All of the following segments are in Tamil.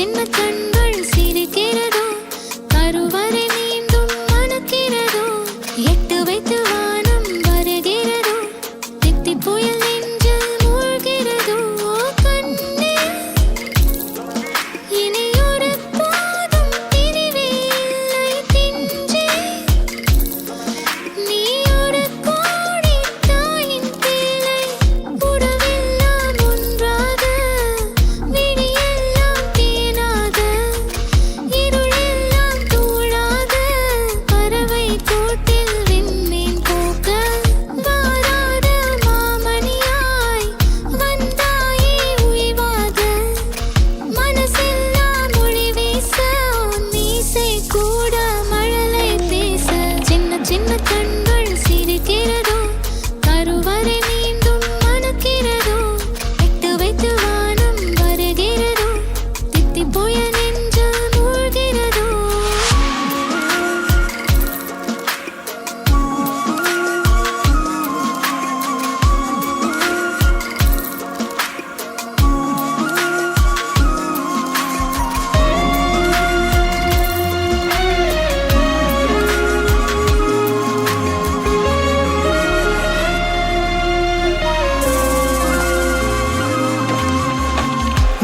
சின்ன கண்கள் சிரிக்கிறதோ கருவறை மீண்டும் மணக்கிறதோ எட்டு வைத்து வானம் வருகிறதோ தித்தி புயல் நெஞ்சில் மூழ்கிறதோ கண்ணே இனியொரு போதும் பிரிவே இல்லை பிஞ்சே நீ ஒரு கோடி தாயின் பிள்ளை உறவெல்லாம் ஒன்றாக விழியெல்லாம் தேனாக இருளெல்லாம் தூளாக பறவை கூட்டில் விண்மீன் போக்க வாராத மாமணியாய் வந்தாயே உய்வாக மனசெல்லாம் மொழி வீச மீசை கூட மழலை பேச சின்ன சின்ன கண்கள் சிரிக்கிறதோ கருவறை மீண்டும் மணக்கிறதோ எட்டு வைத்து வானம் வருகிறதோ தித்தி புயல் நெஞ்சில் மூழ்கிறதோ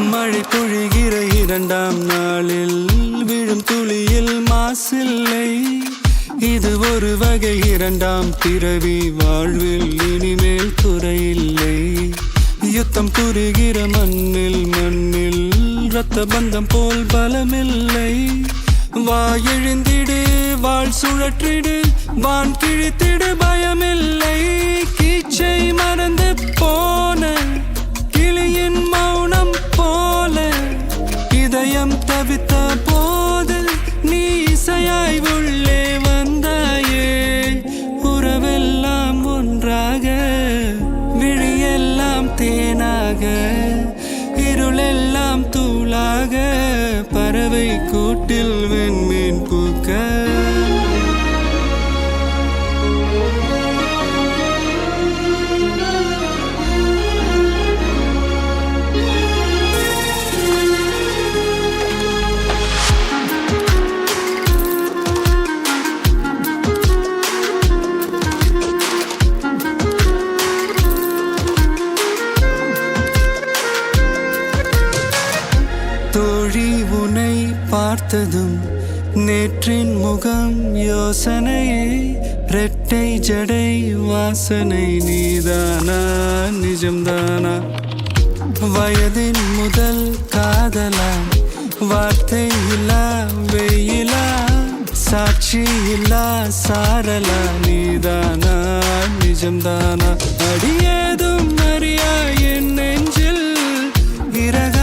மழை பொழிகிற இரண்டாம் நாளில் விழும் துளியில் மாசில்லை இது ஒரு வகை இரண்டாம் பிறவி வாழ்வில் இனிமேல் குறையில்லை யுத்தம் புரிகிற மண்ணில் இரத்த பந்தம் போல் பலமில்லை வா எழுந்திடு வாழ் சுழற்றிடு வான் கிழித்திடு பயமில்லை கீச்சை மறந்து போன கிளியின் மௌனம் போல இதயம் தவித்த போது நீ இசையாய் உள்ளே வந்தாயே உறவெல்லாம் ஒன்றாக விழியெல்லாம் தேனாக இருளெல்லாம் தூளாக பறவை கூட்டில் வெண்மீன் பூக்க தோழி உன்னை பார்த்ததும் நேற்றின் முகம் யோசனையே ரெட்டை ஜடை வாசனை நீதானா நிஜம்தானா வயதின் முதல் காதலா வார்த்தை இல்லா வெயிலா சாட்சி இல்லா சாரலா நீதானா நிஜம்தானா அடியேதும் அறியா என் நெஞ்சில் இறக